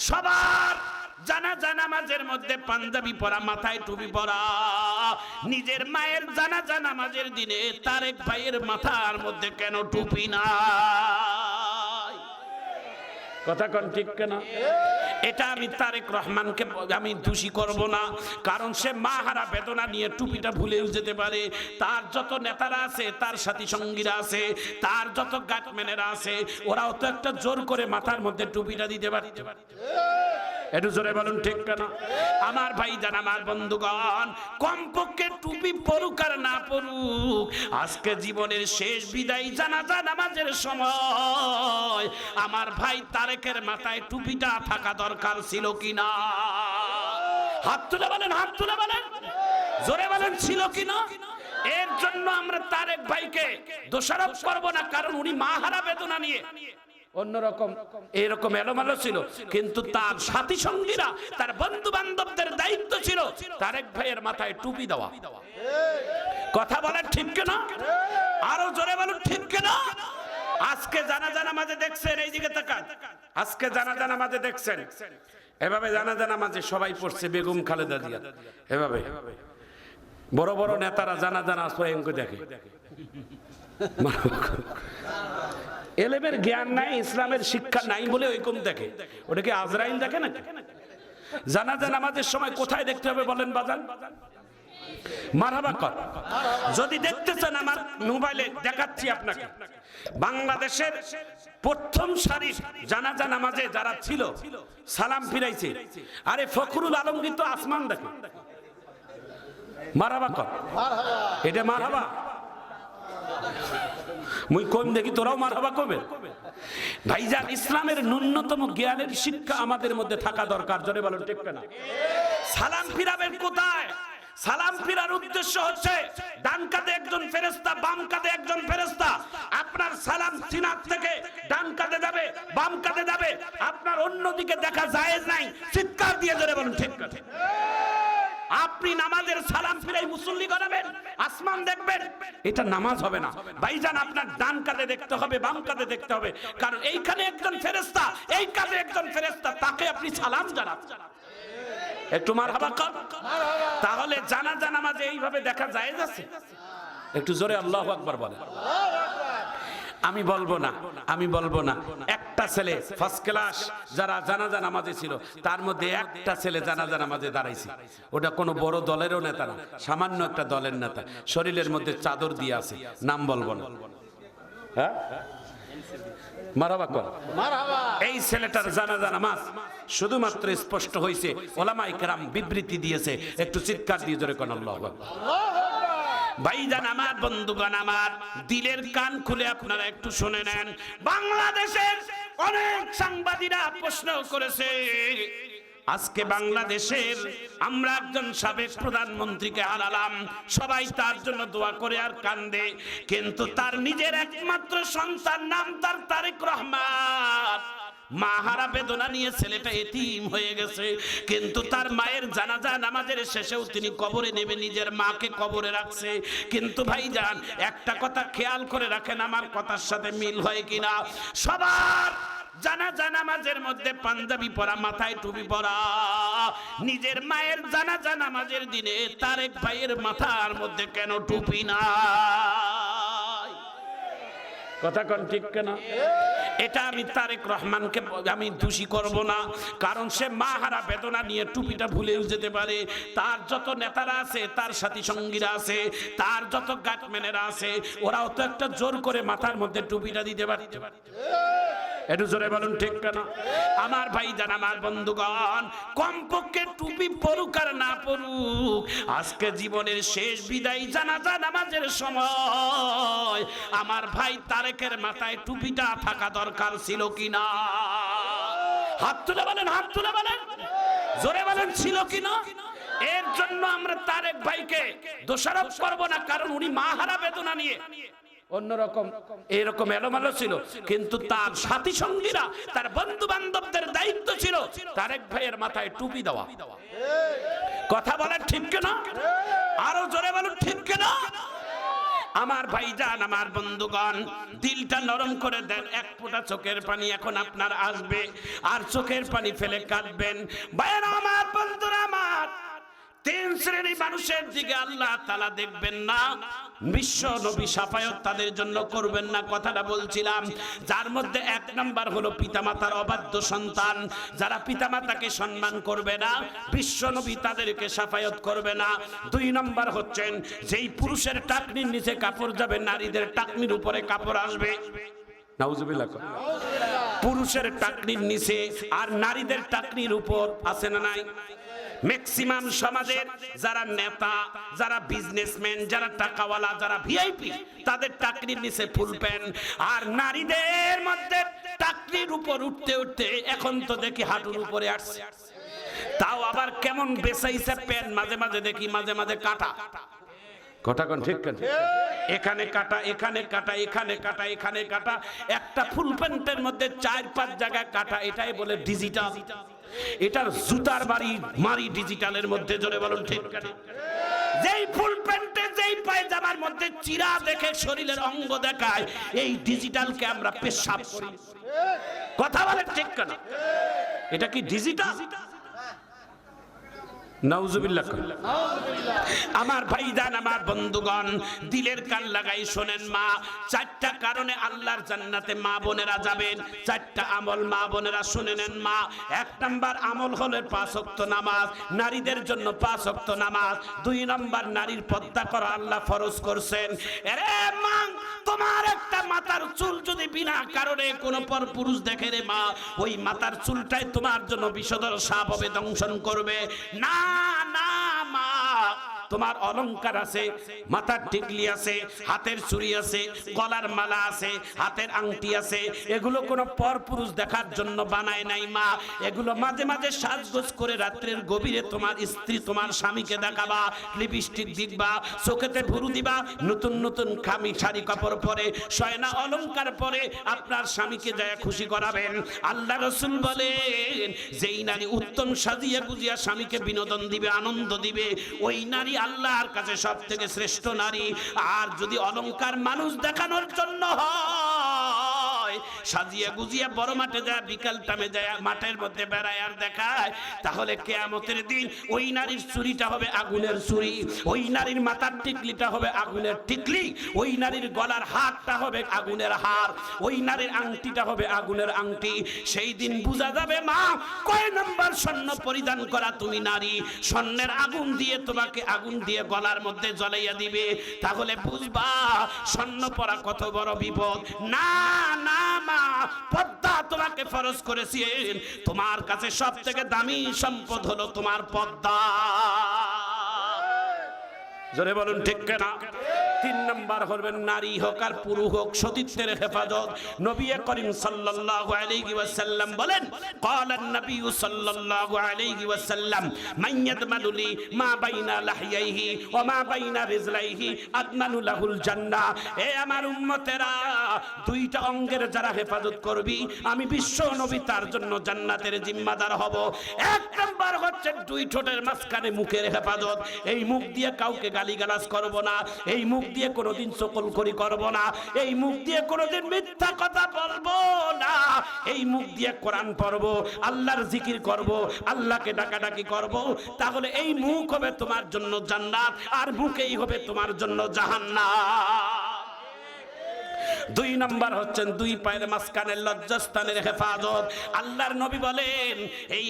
সবার জানাজা নামাজের মধ্যে পাঞ্জাবি পরা, মাথায় টুপি পরা। নিজের মায়ের জানাজা নামাজের দিনে তারেক ভাইয়ের মাথার মধ্যে কেন টুপি নাই? কথা কোন ঠিক কেন? এটা আমি তারেক রহমানকে আমি দোষী করব না, কারণ সে মাহারা বেদনা নিয়ে টুপিটা ভুলেও যেতে পারে। তার যত নেতারা আছে, তার সাথী সঙ্গীরা আছে, তার যত গাটম্যানেরা আছে, ওরাও তো একটা জোর করে মাথার মধ্যে টুপিটা দিতে পারে। একটু জোরে বলুন ঠিক কেন? আমার ভাইজান, আমার বন্ধুগণ, কমপক্ষে টুপি পরুক আর না পরুক, আজকে জীবনের শেষ বিদায় জানাজা নামাজের সময় আমার ভাই তারেকের মাথায় টুপিটা থাকা দরকার ছিল কিনা? হাত তুলে বলেন, হাত তুলে বলেন, জোরে বলেন, ছিল কিনা? এর জন্য আমরা তারেক ভাইকে দোষারোপ করব না, কারণ উনি মাহারা বেদনা নিয়ে অন্যরকম এরকম এলোমেলো ছিল, কিন্তু তার সাথী সঙ্গীরা, তার বন্ধু বান্ধবদের দায়িত্ব ছিল তারেক ভাইয়ের মাথায় টুপি দেওয়া। কথা বলেন ঠিক কিনা? আরো জোরে বলুন ঠিক কিনা? আজকে জানাজা নামাজে দেখছেন, এই দিকে তাকান, আজকে জানাজা নামাজে দেখছেন এভাবে জানাজা নামাজে সবাই পড়ছে বেগম খালেদা জিয়া, এভাবে বড় বড় নেতারা জানাজা নামাজ পড়ে দেখে। এলেমের জ্ঞান নাই, ইসলামের শিক্ষা নাই বলে ওইরকম দেখে। ওটাকে আজরাইল দেখে না? জানাজা নামাজের সময় কোথায় দেখতে হবে বলেন বাজান? মারহাবা কর। যদি দেখতে চান আমার মোবাইলে দেখাচ্ছি আপনাকে, বাংলাদেশের প্রথম সারির জানাজা নামাজে যারা ছিল সালাম ফিরাইছে, আরে ফখরুল আলমগীর তো আসমান দেখে। মারহাবা কর, এটা মারহাবা। মুই কম দেখি, তোরাও মারহাবা কবে? ভাইজান, ইসলামের ন্যূনতম জ্ঞানের শিক্ষা আমাদের মধ্যে থাকা দরকার। জোরে বলুন ঠিক না? সালাম ফিরাবেন কোথায়? সালাম ফিরার উদ্দেশ্য হচ্ছে ডান কাঁধে একজন ফেরেশতা, বাম কাঁধে একজন ফেরেশতা। আপনার সালাম সিনাত থেকে ডান কাঁধে যাবে, বাম কাঁধে যাবে, আপনার অন্যদিকে দেখা জায়েজ নাই। চিৎকার দিয়ে জোরে বলুন ঠিক না? আপনি নামাজের সালাম ফিরাই মুসল্লি করাবেন, আসমান দেখবেন, এটা নামাজ হবে না। ভাইজান, আপনার ডান কাঁধে দেখতে হবে, বাম কাঁধে দেখতে হবে, কারণ এইখানে একজন ফেরেশতা, এই কাঁধে একজন ফেরেশতা, তাকে আপনি সালাম জানাচ্ছেন। একটু মারহাবা কর। তাহলে জানাজা নামাজে এইভাবে দেখা জায়েজ আছে? একটু জোরে আল্লাহু আকবার বলেন। আমি বলবো না, আমি বলবো না। একটা ছেলে ফার্স্ট ক্লাস যারা জানাজা নামাজে ছিল, তার মধ্যে একটা ছেলে জানাজা নামাজে দাঁড়াইছে। ওটা কোনো বড় দলেরও নেতা না, সামান্য একটা দলের নেতা, শরীরের মধ্যে চাদর দিয়ে আছে, নাম বলবো না। হ্যাঁ, মারহাবা কর। এই ছেলেটার জানাজা নামাজ শুধুমাত্র স্পষ্ট হয়েছে, ওলামায়ে কেরাম বিবৃতি দিয়েছে। একটু চিৎকার দিয়ে জোরে কোন আল্লাহু আকবার। ভাইজান, আমার বন্ধুগণ, আমার দিলের কান খুলে আপনারা একটু শুনে নেন। বাংলাদেশের অনেক সাংবাদিকরা প্রশ্ন করেছে, আজকে বাংলাদেশের আমরা একজন সাবেক প্রধানমন্ত্রীকে হারালাম, সবাই তার জন্য দোয়া করে আর কান্দে, কিন্তু তার নিজের একমাত্র সন্তান, নাম তার তারেক রহমান, মাহারা বেদনা নিয়ে ছেলেটা এতিম হয়ে গেছে, কিন্তু তার মায়ের জানাজা নামাজের শেষেও তিনি কবরে নেবে, নিজের মাকে কবরে রাখছে। কিন্তু ভাইজান, একটা কথা খেয়াল করে রাখেন, আমার কথার সাথে মিল হয় কিনা? সবার জানাজা নামাজের মধ্যে পাঞ্জাবি পরা, মাথায় টুপি পরা। নিজের মায়ের জানাজা নামাজের দিনে তারেক ভাইয়ের মাথার মধ্যে কেন টুপি নাই? কথা কোন ঠিক কেনা? এটা আমি তারেক রহমানকে আমি দোষী করব না, কারণ সে মাহারা বেদনা নিয়ে টুপিটা ভুলেও যেতে পারে। তার যত নেতারা আছে, তার সাথী সঙ্গীরা আছে, তার যত গাটম্যানেরা আছে, ওরাও তো একটা জোর করে মাথার মধ্যে টুপিটা দিতে পারে। একটু জোরে বলুন ঠিক না? আমার ভাইজান, আমার বন্ধুগণ, কমপক্ষে টুপি পরুক আর না পরুক, আজকে জীবনের শেষ বিদায় জানাজা নামাজের সময় আমার ভাই তারেকের মাথায় টুপিটা থাকা দরকার ছিল কিনা? হাত তুলে বলেন, হাত তুলে বলেন, জোরে বলেন, ছিল কিনা? এর জন্য আমরা তারেক ভাইকে দোষারোপ করব না, কারণ উনি মাহারা বেদনা নিয়ে অন্যরকম এরকম এলোমেলো ছিল, কিন্তু তার সাথী সঙ্গীরা, তার বন্ধু বান্ধবদের দায়িত্ব ছিল তারেক ভাইয়ের মাথায় টুপি দেওয়া। কথা বলেন ঠিক কিনা? আরো জোরে বলুন ঠিক কিনা? আমার ভাইজান, আমার বন্ধুগণ, দিলটা নরম করে দেন। এক ফোঁটা চোখের পানি এখন আপনার আসবে, আর চোখের পানি ফেলে কাঁদবেন। ভাইরা আমার, বন্ধুরা আমার, তিন শ্রেণী মানুষের দিকে আল্লাহ তাআলা দেখবেন না, বিশ্ব নবী শাফায়াত তাদের জন্য করবেন না। কথাটা বলছিলাম, যার মধ্যে এক নাম্বার হলো পিতামাতার অবাধ্য সন্তান। যারা পিতামাতাকে সম্মান করবে না, বিশ্ব নবী তাদেরকে শাফায়াত করবে না। দুই নাম্বার হচ্ছেন যেই পুরুষের টাকনির নিচে কাপড় যাবে, নারীদের টাকনির উপরে কাপড় আসবে। নাউজুবিল্লাহ। পুরুষের টাকনির নিচে আর নারীদের টাকনির উপর আছে না নাই? ম্যাক্সিমাম সমাজের যারা নেতা, যারা বিজনেসম্যান, যারা টাকাওয়ালা, যারা ভিআইপি, তাদের টাকনির নিচে ফুল প্যান্ট। আর নারীদের মধ্যে টাকনির উপর উঠতে উঠতে এখন তো দেখি হাঁটুর উপরে আসছে। তাও আবার কেমন বেসাইছে প্যান্ট, মাঝে মাঝে দেখি, মাঝে মাঝে কাটা। কথা কোন ঠিক কেন? এখানে কাটা, এখানে কাটা, এখানে কাটা, এখানে কাটা। একটা ফুল প্যান্টের মধ্যে 4-5 জায়গায় কাটা। এটাই বলে ডিজিটাল। এটার জুতার মারি ডিজিটালের মধ্যে। জোরে বলুন ঠিক কেন? যেই ফুল প্যান্টে, যেই পায়জামার মধ্যে চিরা দেখে শরীরের অঙ্গ দেখায়, এই ডিজিটালকে আমরা পেশাব করি। কথা বলে ঠিক কেন? এটা কি ডিজিটাল? নাউজুবিল্লাহ। আমার ভাইজান, আমার বন্ধুগণ, দিলের কান লাগাই শোনেন। মা, 4টা কারণে আল্লাহর জান্নাতে মা বোনেরা যাবেন। 4টা আমল মা বোনেরা শুনে নেন। মা, 1 নাম্বার আমল হলো 5 ওয়াক্ত নামাজ, নারীদের জন্য 5 ওয়াক্ত নামাজ। 2 নাম্বার, নারীর পর্দা করা আল্লাহ ফরজ করছেন। আরে মা, তোমার একটা মাথার চুল যদি বিনা কারণে কোনো পর পুরুষ দেখে রে মা, ওই মাথার চুলটাই তোমার জন্য বিষধর সাপ হবে, দংশন করবে। না না মা, তোমার অলংকার আছে, মাথার টিকলি আছে, হাতের চুড়ি আছে, গলার মালা আছে, হাতের আংটি আছে, এগুলো কোনো পরপুরুষ দেখার জন্য বানায় নাই মা। এগুলো মাঝে মাঝে সাজগোজ করে রাত্রের গভীরে তোমার স্ত্রী, তোমার স্বামীকে দেখাবা, লিপস্টিক দিবা, চোখেতে ভুরু দিবা, নতুন নতুন খামি শাড়ি কাপড় পরে, শয়না অলংকার পরে আপনার স্বামীকে যায় খুশি করাবেন। আল্লাহ রাসূল বলেন, যেই নারী উত্তম সাজিয়ে বুঝিয়া স্বামীকে বিনোদন দিবে, আনন্দ দিবে, ওই নারী আল্লাহর কাছে সবথেকে শ্রেষ্ঠ নারী। আর যদি অলংকার মানুষ দেখানোর জন্য হয়, সাজিয়ে গুজিয়ে বড় মাঠে যায়, বিকাল টাইমে যায় মাঠের মধ্যে বেড়ায় আর দেখায়, তাহলে কিয়ামতের দিন ওই নারীর চুরিটা হবে আগুনের চুরি, ওই নারীর মাথার টিকলিটা হবে আগুনের টিকলি, ওই নারীর গলার হারটা হবে আগুনের হার, ওই নারীর আংটিটা হবে আগুনের আংটি। সেই দিন বোঝা যাবে মা, কয় নম্বর স্বর্ণ পরিধান করা তুমি নারী। স্বর্ণের আগুন দিয়ে তোমাকে আগুন দিয়ে গলার মধ্যে জ্বলাইয়া দিবে, তাহলে বুঝবা স্বর্ণ পরা কত বড় বিপদ। না না মা, পর্দা তোমাকে ফরজ করেছেন। তোমার কাছে সব থেকে দামি সম্পদ হলো তোমার পর্দা। জোরে বলুন ঠিক কিনা? 3 নাম্বার হবেন নারী হোক আর পুরুষ হোক, সতীত্বের হেফাজত। নবী করিম সাল্লাল্লাহু আলাইহি ওয়াসাল্লাম বলেন, ক্বালান নবী সাল্লাল্লাহু আলাইহি ওয়াসাল্লাম, মান ইয়াদমানু লি মা বাইনা লাহইহি ওয়া মা বাইনা রিজলাইহি আদমানু লাহুল জান্নাহ। এ আমার উম্মতেরা, 2টা অঙ্গের যারা হেফাজত করবি, আমি বিশ্ব নবী তার জন্য জান্নাতের জিম্মাদার হব। 1 নাম্বার হচ্ছে 2 ঠোঁটের মাঝখানে মুখের হেফাজত। এই মুখ দিয়ে কাউকে গালিগালাজ করব না, এই মুখ দিয়ে কোনোদিন চকলখড়ি করব না, এই মুখ দিয়ে কোনোদিন মিথ্যা কথা বলবো না, এই মুখ দিয়ে কোরআন পড়ব, আল্লাহর জিকির করব, আল্লাহকে ডাকাডাকি করব। তাহলে এই মুখ হবে তোমার জন্য জান্নাত, আর মুখেই হবে তোমার জন্য জাহান্নাম। 2 নাম্বার হচ্ছেন 2 পায়ের মাঝখানের লজ্জাস্থানের হেফাজত। আল্লাহর নবী বলেন, এই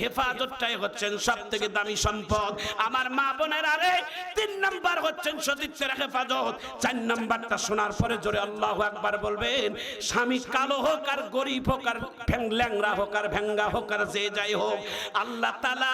হেফাজতটাই হচ্ছেন সবথেকে দামি সম্পদ। আমার মা বোনের, আরে 3 নাম্বার হচ্ছেন সতীত্বের হেফাজত। 4 নাম্বারটা শোনার পরে জোরে আল্লাহু আকবার বলবেন। স্বামী কালো হোক আর গরিব হোক আর ল্যাংড়া হোক আর ভেঙ্গা হোক আর যে যাই হোক, আল্লাহ তাআলা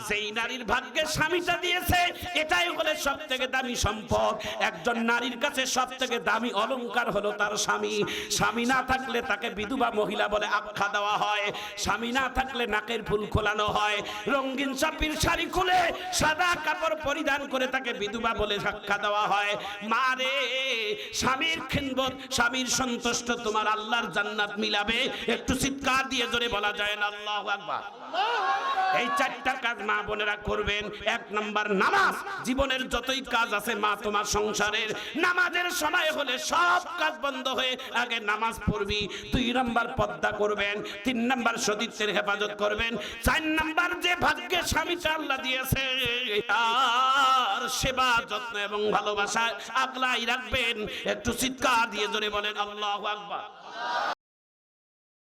যেই নারীর ভাগ্যে স্বামীটা দিয়েছে, এটাই হলো সবথেকে দামি সম্পদ। একজন নারীর কাছে সবথেকে দামি অলংকার অলংকার হলো তার স্বামী। স্বামী না থাকলে তাকে বিধবা মহিলা বলে আখ্যা দেওয়া হয়। স্বামী না থাকলে নাকের ফুল খোলানো হয়, রঙিন চাপির শাড়ি খুলে সাদা কাপড় পরিধান করে তাকে বিধবা বলে আখ্যা দেওয়া হয়। মা রে, স্বামীর খিদমত, স্বামীর সন্তুষ্ট তোমার আল্লাহর জান্নাত মিলাবে। একটু চিৎকার দিয়ে জোরে বলা যায় না আল্লাহু আকবার। এই চারটা কাজ মা বোনেরা করবেন। এক নাম্বার নামাজ। জীবনের যতই কাজ আছে মা তোমার সংসারের, নামাজের সময় হলে সব কাজ বন্ধ হয়ে আগে নামাজ পড়বি। 2 নাম্বার পর্দা করবেন। 3 নাম্বার সতীত্বের হেফাজত করবেন। 4 নাম্বার যে ভাগ্যে স্বামীটা আল্লাহ দিয়েছে তার সেবা যত্ন এবং ভালোবাসা আগলাই রাখবেন। একটু চিৎকার দিয়ে জোরে বলেন আল্লাহু আকবার।